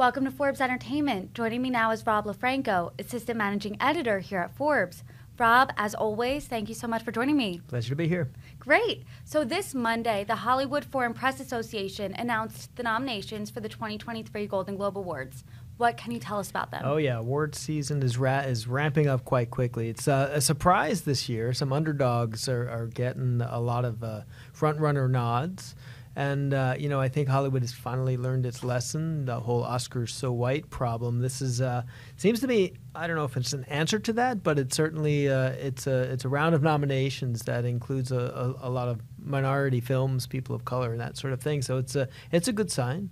Welcome to Forbes Entertainment. Joining me now is Rob LaFranco, Assistant Managing Editor here at Forbes. Rob, as always, thank you so much for joining me. Pleasure to be here. Great. So this Monday, the Hollywood Foreign Press Association announced the nominations for the 2023 Golden Globe Awards. What can you tell us about them? Oh, yeah. Award season is ramping up quite quickly. It's a surprise this year. Some underdogs are getting a lot of front-runner nods. And, I think Hollywood has finally learned its lesson, the whole Oscars so white problem. This is seems to be, I don't know if it's an answer to that, but it's certainly it's a round of nominations that includes a lot of minority films, people of color, and that sort of thing. So it's a good sign.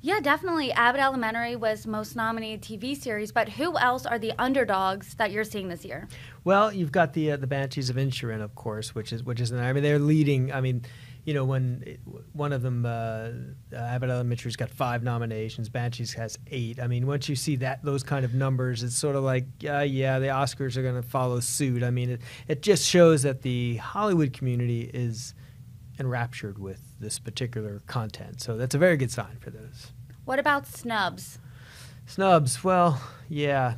Yeah, definitely. Abbott Elementary was most nominated TV series, but who else are the underdogs that you're seeing this year? Well, you've got the Banshees of Inisherin, of course, which is they're leading. I mean, when one of them, Abbott Elementary's got 5 nominations, Banshees has 8. I mean, once you see those kind of numbers, it's sort of like, the Oscars are going to follow suit. I mean, it just shows that the Hollywood community is enraptured with this particular content. So that's a very good sign for those. What about snubs? Snubs, well, yeah,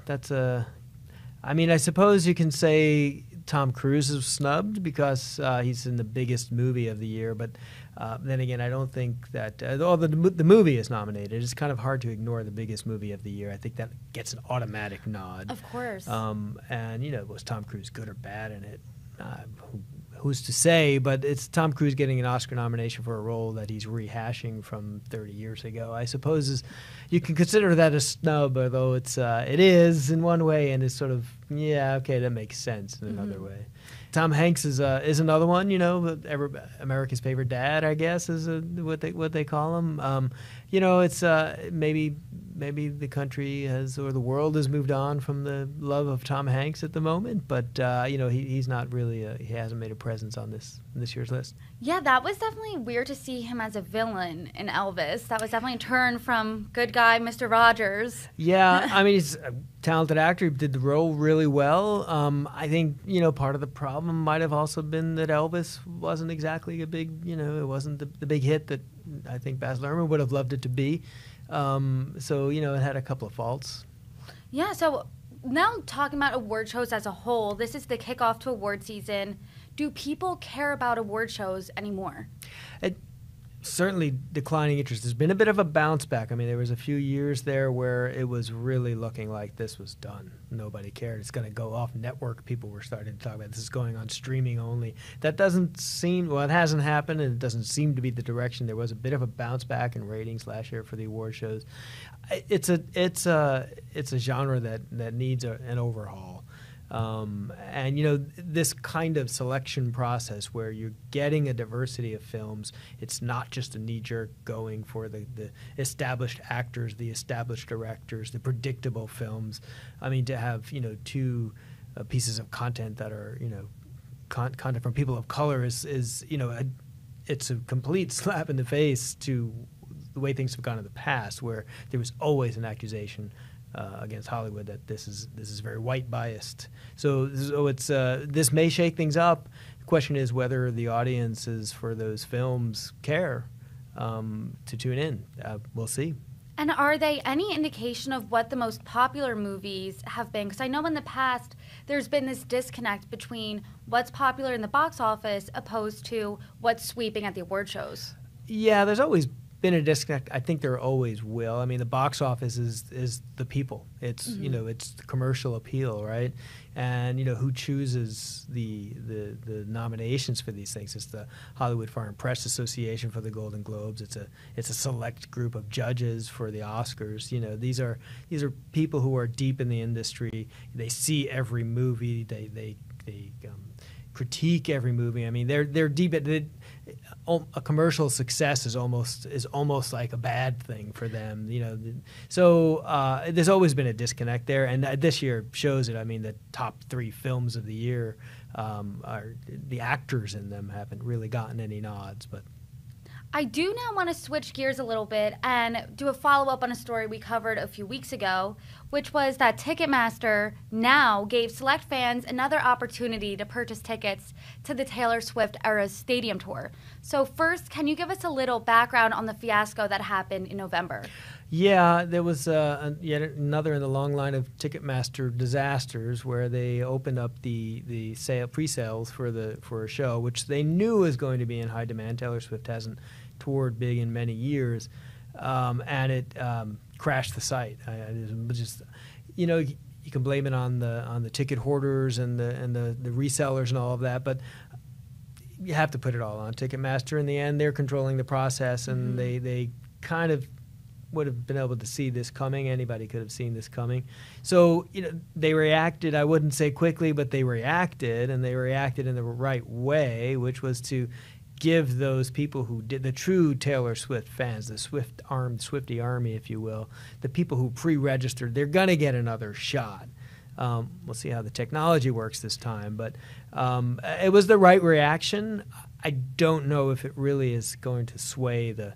I suppose you can say Tom Cruise is snubbed because he's in the biggest movie of the year, but then again, I don't think that, although the movie is nominated, it's kind of hard to ignore the biggest movie of the year. I think that gets an automatic nod. Of course. And, was Tom Cruise good or bad in it? Who's to say, but it's Tom Cruise getting an Oscar nomination for a role that he's rehashing from 30 years ago. I suppose you can consider that a snub, although it is in one way, and it's sort of, that makes sense in another way. Tom Hanks is another one, America's favorite dad, I guess, is what they call him. It's maybe the country has, or the world has moved on from the love of Tom Hanks at the moment, but he's not really he hasn't made a presence on this year's list. Yeah, that was definitely weird to see him as a villain in Elvis. That was definitely a turn from good guy Mr. Rogers. Yeah, I mean, he's a talented actor. He did the role really well. I think, part of the problem might have also been that Elvis wasn't exactly a big, it wasn't the big hit that I think Baz Luhrmann would have loved it to be. So, it had a couple of faults. Yeah, so now talking about award shows as a whole, this is the kickoff to award season. Do people care about award shows anymore? Certainly declining interest. There's been a bit of a bounce back. I mean, there was a few years there where it was really looking like this was done. Nobody cared. It's going to go off network. People were starting to talk about this is going on streaming only. That doesn't seem, it hasn't happened, and it doesn't seem to be the direction. There was a bit of a bounce back in ratings last year for the award shows. It's a genre that needs an overhaul. And this kind of selection process where you're getting a diversity of films, it's not just a knee-jerk going for the established actors, the established directors, the predictable films. I mean, to have 2 pieces of content that are content from people of color is it's a complete slap in the face to the way things have gone in the past, where there was always an accusation against Hollywood that this is very white biased. So it's this may shake things up. The question is whether the audiences for those films care to tune in. We'll see. And are they any indication of what the most popular movies have been? Because I know in the past there's been this disconnect between what's popular in the box office opposed to what's sweeping at the award shows. Yeah, there's always been a disconnect. I think there always will. I mean, the box office is the people. It's it's the commercial appeal, right? And who chooses the nominations for these things? It's the Hollywood Foreign Press Association for the Golden Globes. It's a select group of judges for the Oscars. These are people who are deep in the industry. They see every movie. They critique every movie. I mean, they're deep at it. A commercial success is almost like a bad thing for them, So there's always been a disconnect there, and this year shows it. I mean, the top 3 films of the year are the actors in them haven't really gotten any nods, but. I do now want to switch gears a little bit and do a follow-up on a story we covered a few weeks ago, which was that Ticketmaster now gave select fans another opportunity to purchase tickets to the Taylor Swift Eras Stadium Tour. So first, can you give us a little background on the fiasco that happened in November? Yeah, there was yet another in the long line of Ticketmaster disasters where they opened up the pre-sales for a show, which they knew was going to be in high demand. Taylor Swift hasn't toured big in many years, and it crashed the site. It was just, you can blame it on the ticket hoarders and the resellers and all of that, but you have to put it all on Ticketmaster. In the end, they're controlling the process, and they kind of would have been able to see this coming. Anybody could have seen this coming. So, they reacted, I wouldn't say quickly, but they reacted, and they reacted in the right way, which was to give those people who did, the true Taylor Swift fans, the Swiftie army, if you will, the people who pre-registered, they're going to get another shot. We'll see how the technology works this time, but it was the right reaction. I don't know if it really is going to sway the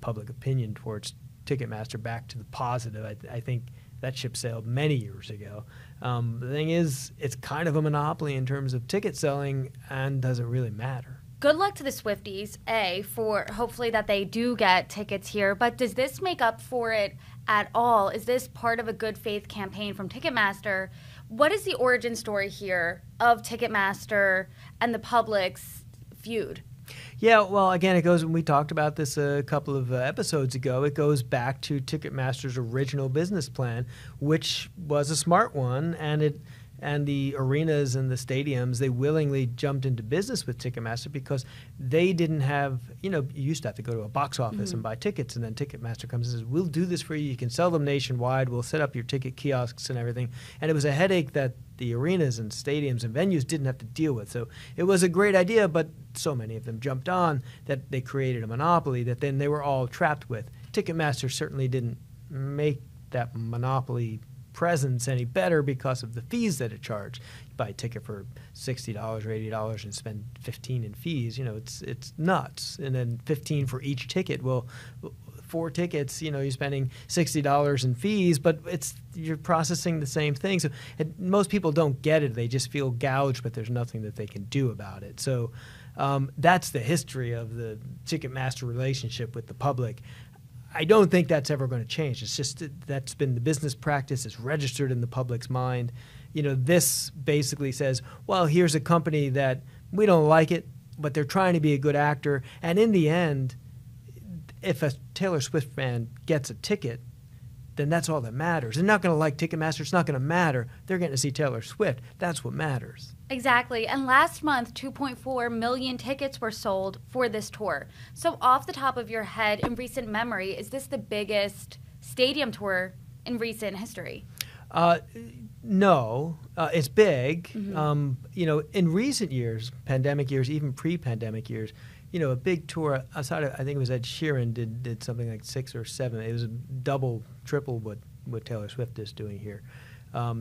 public opinion towards Ticketmaster back to the positive. I think that ship sailed many years ago. The thing is, it's kind of a monopoly in terms of ticket selling, and does it really matter? Good luck to the Swifties, for hopefully that they do get tickets here. But does this make up for it at all? Is this part of a good faith campaign from Ticketmaster? What is the origin story here of Ticketmaster and the public's feud? Yeah, well, again, it goes, and we talked about this a couple of episodes ago, it goes back to Ticketmaster's original business plan, which was a smart one, and the arenas and the stadiums, they willingly jumped into business with Ticketmaster because they didn't have, you used to have to go to a box office and buy tickets, and then Ticketmaster comes and says, we'll do this for you. You can sell them nationwide. We'll set up your ticket kiosks and everything. And it was a headache that the arenas and stadiums and venues didn't have to deal with. So it was a great idea, but so many of them jumped on that they created a monopoly that then they were all trapped with. Ticketmaster certainly didn't make that monopoly presence any better because of the fees that it charged. You buy a ticket for $60 or $80 and spend $15 in fees. It's nuts. And then $15 for each ticket. Well, 4 tickets, you're spending $60 in fees, but you're processing the same thing. So most people don't get it. They just feel gouged, but there's nothing that they can do about it. So that's the history of the Ticketmaster relationship with the public. I don't think that's ever going to change. It's just that's been the business practice. It's registered in the public's mind. This basically says, well, here's a company that we don't like it, but they're trying to be a good actor. And in the end, if a Taylor Swift fan gets a ticket, then that's all that matters. They're not going to like Ticketmaster. It's not going to matter. They're getting to see Taylor Swift. That's what matters. Exactly. And last month, 2.4 million tickets were sold for this tour. So off the top of your head, in recent memory, is this the biggest stadium tour in recent history? No, it's big. In recent years, pandemic years, even pre-pandemic years, a big tour outside of, I think it was Ed Sheeran did something like 6 or 7. It was a double, triple what Taylor Swift is doing here.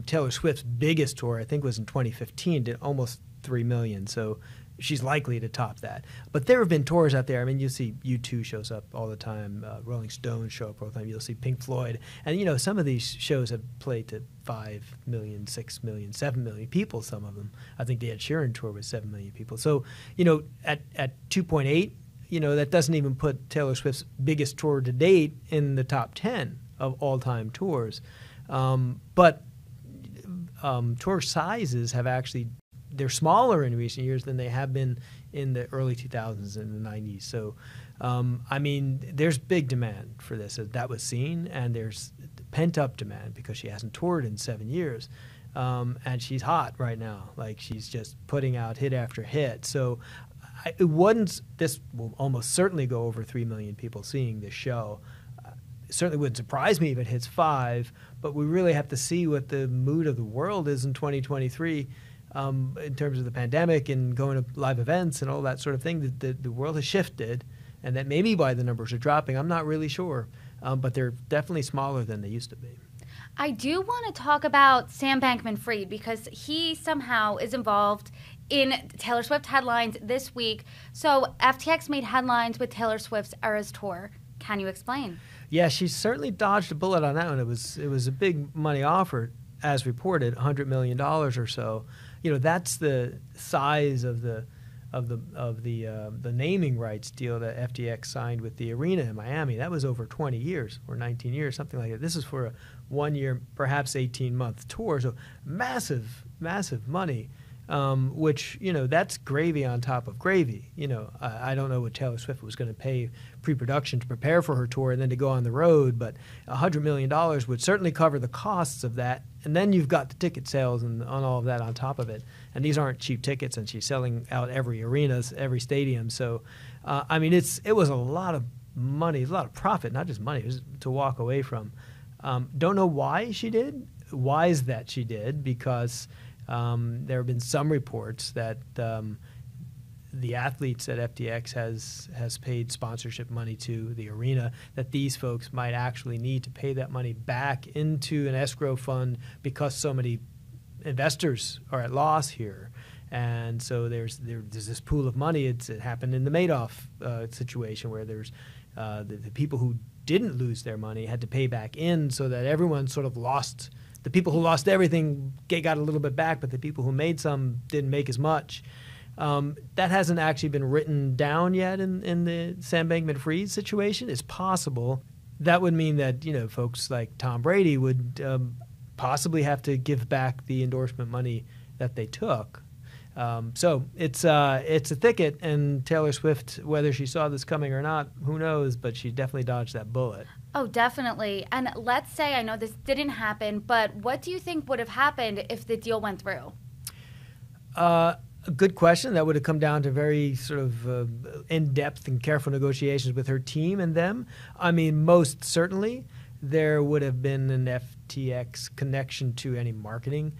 Taylor Swift's biggest tour, I think, was in 2015, did almost 3 million. So she's likely to top that. But there have been tours out there. I mean, you see U2 shows up all the time. Rolling Stones show up all the time. You'll see Pink Floyd. And, some of these shows have played to 5 million, 6 million, 7 million people, some of them. I think the Ed Sheeran tour was 7 million people. So, at 2.8, that doesn't even put Taylor Swift's biggest tour to date in the top 10 of all-time tours. But tour sizes have actually, they're smaller in recent years than they have been in the early 2000s and the 90s. So, there's big demand for this. That was seen, and there's pent-up demand because she hasn't toured in 7 years. And she's hot right now. Like, she's just putting out hit after hit. So this will almost certainly go over 3 million people seeing this show. It certainly wouldn't surprise me if it hits 5, but we really have to see what the mood of the world is in 2023 in terms of the pandemic and going to live events and all that sort of thing. The world has shifted, and that maybe why the numbers are dropping. I'm not really sure, but they're definitely smaller than they used to be. I do want to talk about Sam Bankman-Fried because he somehow is involved in Taylor Swift headlines this week. So FTX made headlines with Taylor Swift's Eras Tour. Can you explain? Yeah, she certainly dodged a bullet on that one. It was a big money offer, as reported, $100 million or so. That's the size of the naming rights deal that FTX signed with the arena in Miami. That was over 20 years or 19 years, something like that. This is for a 1 year, perhaps 18-month tour. So massive, massive money. Which, that's gravy on top of gravy. I don't know what Taylor Swift was going to pay pre-production to prepare for her tour and then to go on the road, but $100 million would certainly cover the costs of that. And then you've got the ticket sales and on all of that on top of it. And these aren't cheap tickets, and she's selling out every arena, every stadium. So, it was a lot of money, a lot of profit, not just money, it was to walk away from. Don't know why she did. Why is that she did? Because there have been some reports that the athletes at FTX has paid sponsorship money to the arena, that these folks might actually need to pay that money back into an escrow fund because so many investors are at loss here. And so there's this pool of money. It happened in the Madoff situation where there's the people who didn't lose their money had to pay back in, so that everyone sort of lost. The people who lost everything got a little bit back, but the people who made some didn't make as much. That hasn't actually been written down yet in the Sam Bankman-Fried situation. It's possible. That would mean that folks like Tom Brady would possibly have to give back the endorsement money that they took. So it's a thicket, and Taylor Swift, whether she saw this coming or not, who knows? But she definitely dodged that bullet. Oh, definitely. And let's say, I know this didn't happen, but what do you think would have happened if the deal went through? A good question. That would have come down to very sort of in-depth and careful negotiations with her team and them. Most certainly there would have been an FTX connection to any marketing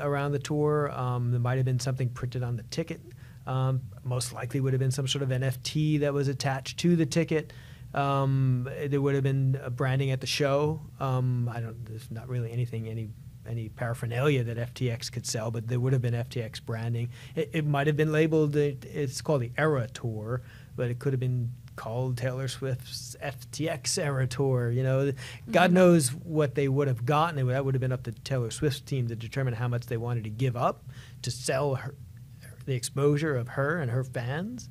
around the tour. There might have been something printed on the ticket. Most likely would have been some sort of NFT that was attached to the ticket. There would have been branding at the show. There's not really any paraphernalia that FTX could sell, but there would have been FTX branding. It might have been labeled, it's called the Era Tour, but it could have been called Taylor Swift's FTX Era Tour. God knows what they would have gotten. That would have been up to Taylor Swift's team to determine how much they wanted to give up to sell the exposure of her and her fans.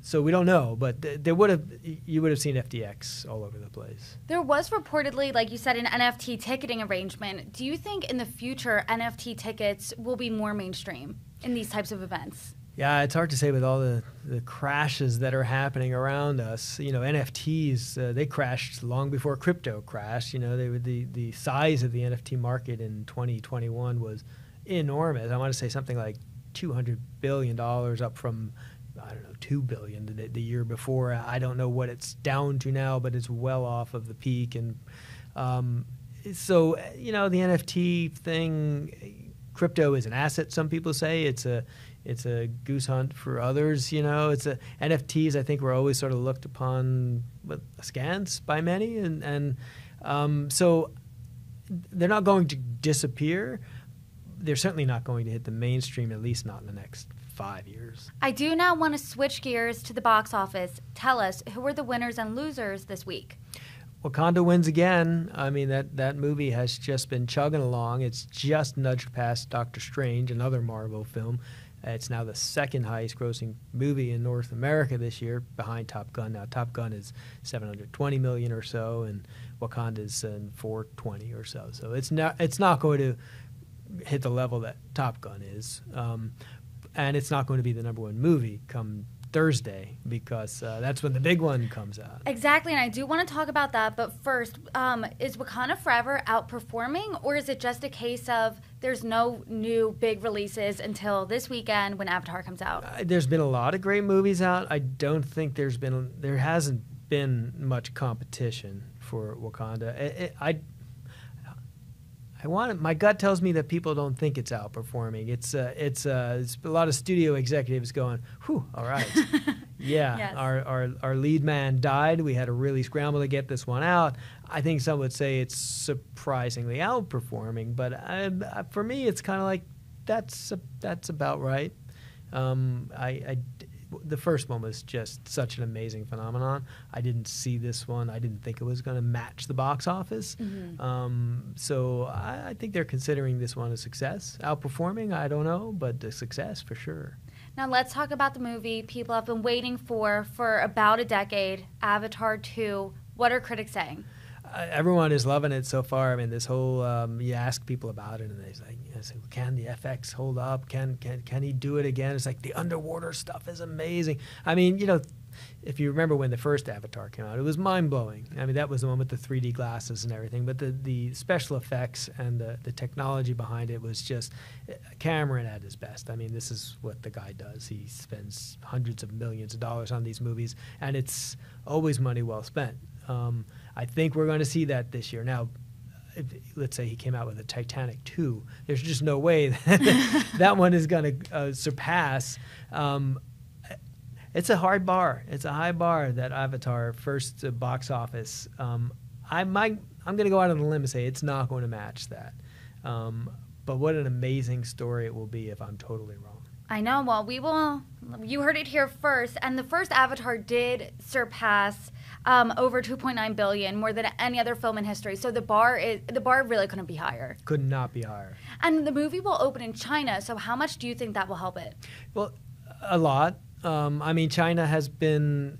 So we don't know, but you would have seen FTX all over the place. There was reportedly, like you said, an NFT ticketing arrangement. Do you think in the future NFT tickets will be more mainstream in these types of events? Yeah, it's hard to say with all the crashes that are happening around us. NFTs, they crashed long before crypto crashed. The size of the NFT market in 2021 was enormous. I want to say something like $200 billion up from, $2 billion the year before. I don't know what it's down to now, but it's well off of the peak. And so, the NFT thing, crypto is an asset, some people say. It's a goose hunt for others, NFTs, I think, were always sort of looked upon askance by many. And so they're not going to disappear. They're certainly not going to hit the mainstream, at least not in the next 5 years. I do now want to switch gears to the box office. Tell us, who were the winners and losers this week? Wakanda wins again. That movie has just been chugging along. It's just nudged past Doctor Strange, another Marvel film. It's now the second highest grossing movie in North America this year, behind Top Gun. Now, Top Gun is $720 million or so, and Wakanda's $420 or so. So it's not going to hit the level that Top Gun is. And it's not going to be the number one movie come Thursday, because that's when the big one comes out. Exactly, and I do want to talk about that. But first, is Wakanda Forever outperforming, or is it just a case of there's no new big releases until this weekend when Avatar comes out? There's been a lot of great movies out. I don't think there hasn't been much competition for Wakanda. My gut tells me that people don't think it's outperforming. It's a lot of studio executives going, "Whew, all right, yeah." Yes. Our lead man died. We had to really scramble to get this one out. I think some would say it's surprisingly outperforming, but for me, it's kind of like that's about right. The first one was just such an amazing phenomenon. I didn't see this one. I didn't think it was going to match the box office. Mm-hmm. So I think they're considering this one a success. Outperforming, I don't know, but a success for sure. Now let's talk about the movie people have been waiting for about a decade, Avatar 2. What are critics saying? Everyone is loving it so far. I mean, this whole you ask people about it, and they say, "Can the FX hold up? Can he do it again?" It's like the underwater stuff is amazing. I mean, if you remember when the first Avatar came out, it was mind blowing. I mean, that was the one with the 3D glasses and everything. But the special effects and the technology behind it was just Cameron at his best. I mean, this is what the guy does. He spends hundreds of millions of dollars on these movies, and it's always money well spent. I think we're going to see that this year. Now, let's say he came out with a Titanic 2. There's just no way that one is going to surpass. It's a hard bar. It's a high bar, that Avatar first box office. I'm going to go out on a limb and say it's not going to match that. But what an amazing story it will be if I'm totally wrong. I know. Well, you heard it here first. And the first Avatar did surpass over $2.9 billion, more than any other film in history. So the bar really couldn't be higher. Could not be higher. And the movie will open in China. So how much do you think that will help it? Well, a lot. I mean, China has been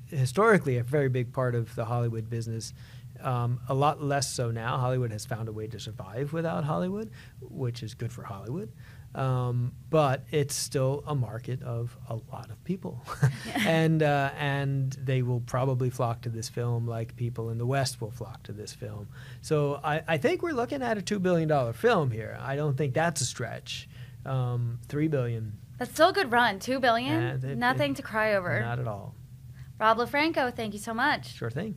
historically a very big part of the Hollywood business. A lot less so now. Hollywood has found a way to survive without Hollywood, which is good for Hollywood. But it's still a market of a lot of people. and they will probably flock to this film like people in the West will flock to this film. So I think we're looking at a $2 billion film here. I don't think that's a stretch. $3 billion. That's still a good run. $2 billion? Nothing to cry over. Not at all. Rob LaFranco, thank you so much. Sure thing.